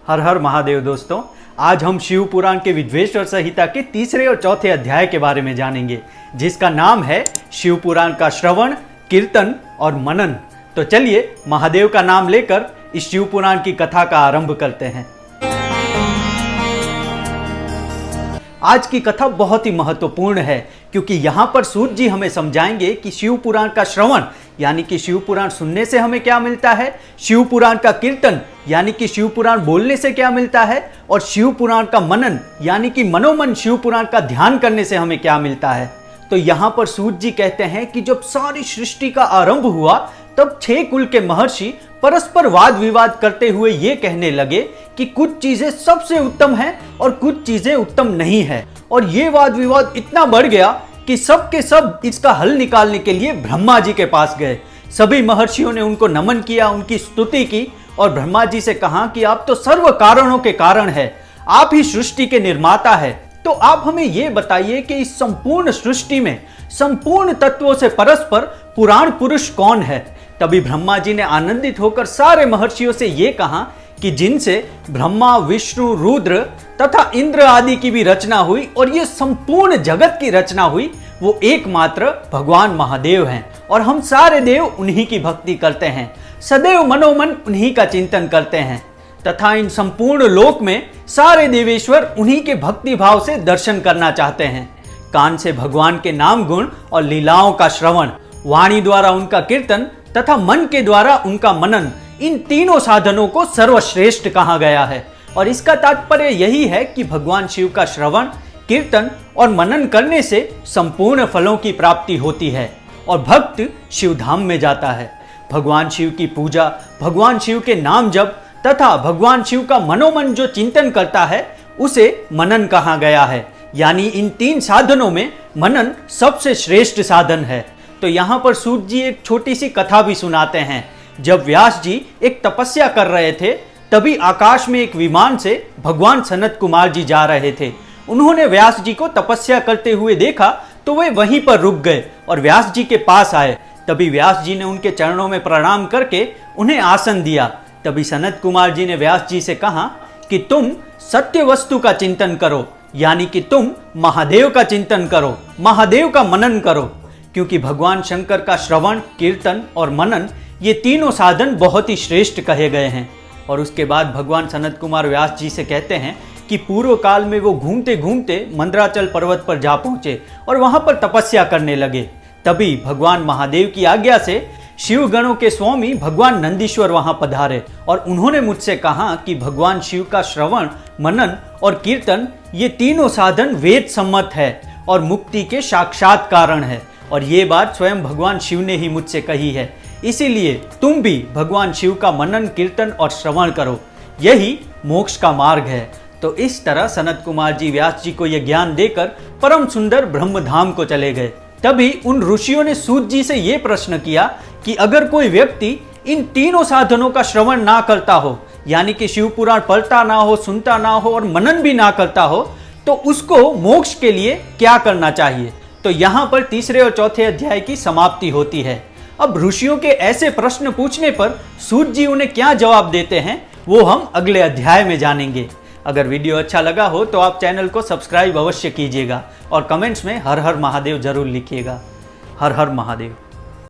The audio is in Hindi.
हर हर महादेव दोस्तों, आज हम शिव पुराण के विद्वेश्वर संहिता के तीसरे और चौथे अध्याय के बारे में जानेंगे, जिसका नाम है शिव पुराण का श्रवण, कीर्तन और मनन। तो चलिए महादेव का नाम लेकर इस शिव पुराण की कथा का आरंभ करते हैं। आज की कथा बहुत ही महत्वपूर्ण है क्योंकि यहाँ पर सूत जी हमें समझाएंगे कि शिव पुराण का श्रवण यानी कि शिव पुराण सुनने से हमें क्या मिलता है, शिव पुराण का कीर्तन यानी कि शिव पुराण बोलने से क्या मिलता है, और शिव पुराण का मनन यानी कि मनोमन शिव पुराण का ध्यान करने से हमें क्या मिलता है। तो यहाँ पर सूत जी कहते हैं कि जब सारी सृष्टि का आरंभ हुआ तब 6 कुल के महर्षि परस्पर वाद विवाद करते हुए ये कहने लगे कि कुछ चीजें सबसे उत्तम हैं और कुछ चीजें उत्तम नहीं है। और ये वाद विवाद इतना बढ़ गया कि सब के सब इसका हल निकालने के लिए ब्रह्मा जी के पास गए। सभी महर्षियों ने उनको नमन किया, उनकी स्तुति की और ब्रह्मा जी से कहा कि आप तो सर्व कारणों के कारण है, आप ही सृष्टि के निर्माता है, तो आप हमें ये बताइए कि इस संपूर्ण सृष्टि में संपूर्ण तत्वों से परस्पर पुराण पुरुष कौन है। तभी ब्रह्मा जी ने आनंदित होकर सारे महर्षियों से ये कहा कि जिनसे ब्रह्मा, विष्णु, रुद्र तथा इंद्र आदि की भी रचना हुई और ये संपूर्ण जगत की रचना हुई, वो एकमात्र भगवान महादेव हैं और हम सारे देव उन्हीं की भक्ति करते हैं, सदैव मनोमन उन्हीं का चिंतन करते हैं तथा इन संपूर्ण लोक में सारे देवेश्वर उन्हीं के भक्ति भाव से दर्शन करना चाहते हैं। कान से भगवान के नाम गुण और लीलाओं का श्रवण, वाणी द्वारा उनका कीर्तन तथा मन के द्वारा उनका मनन, इन तीनों साधनों को सर्वश्रेष्ठ कहा गया है। और इसका तात्पर्य यही है कि भगवान शिव का श्रवण, कीर्तन और मनन करने से संपूर्ण फलों की प्राप्ति होती है और भक्त शिव धाम में जाता है। भगवान शिव की पूजा, भगवान शिव के नाम जप तथा भगवान शिव का मनोमन जो चिंतन करता है उसे मनन कहा गया है। यानी इन 3 साधनों में मनन सबसे श्रेष्ठ साधन है। तो यहाँ पर सूत जी एक छोटी सी कथा भी सुनाते हैं। जब व्यास जी एक तपस्या कर रहे थे तभी आकाश में एक विमान से भगवान सनत कुमार जी जा रहे थे। उन्होंने व्यास जी को तपस्या करते हुए देखा तो वे वहीं पर रुक गए और व्यास जी के पास आए। तभी व्यास जी ने उनके चरणों में प्रणाम करके उन्हें आसन दिया। तभी सनत कुमार जी ने व्यास जी से कहा कि तुम सत्य वस्तु का चिंतन करो, यानी कि तुम महादेव का चिंतन करो, महादेव का मनन करो, क्योंकि भगवान शंकर का श्रवण, कीर्तन और मनन ये तीनों साधन बहुत ही श्रेष्ठ कहे गए हैं। और उसके बाद भगवान सनत कुमार व्यास जी से कहते हैं कि पूर्व काल में वो घूमते घूमते मंदराचल पर्वत पर जा पहुंचे और वहां पर तपस्या करने लगे। तभी भगवान महादेव की आज्ञा से शिव गणों के स्वामी भगवान नंदीश्वर वहां पधारे और उन्होंने मुझसे कहा कि भगवान शिव का श्रवण, मनन और कीर्तन ये तीनों साधन वेद सम्मत है और मुक्ति के साक्षात कारण है। और ये बात स्वयं भगवान शिव ने ही मुझसे कही है, इसीलिए तुम भी भगवान शिव का मनन, कीर्तन और श्रवण करो, यही मोक्ष का मार्ग है। तो इस तरह सनत कुमार जी व्यास जी को यह ज्ञान देकर परम सुंदर ब्रह्मधाम को चले गए। तभी उन ऋषियों ने सूत जी से यह प्रश्न किया कि अगर कोई व्यक्ति इन तीनों साधनों का श्रवण ना करता हो, यानी कि शिव पुराण पढ़ता ना हो, सुनता ना हो और मनन भी ना करता हो, तो उसको मोक्ष के लिए क्या करना चाहिए। तो यहाँ पर तीसरे और चौथे अध्याय की समाप्ति होती है। अब ऋषियों के ऐसे प्रश्न पूछने पर सूत जी उन्हें क्या जवाब देते हैं वो हम अगले अध्याय में जानेंगे। अगर वीडियो अच्छा लगा हो तो आप चैनल को सब्सक्राइब अवश्य कीजिएगा और कमेंट्स में हर हर महादेव जरूर लिखिएगा। हर हर महादेव।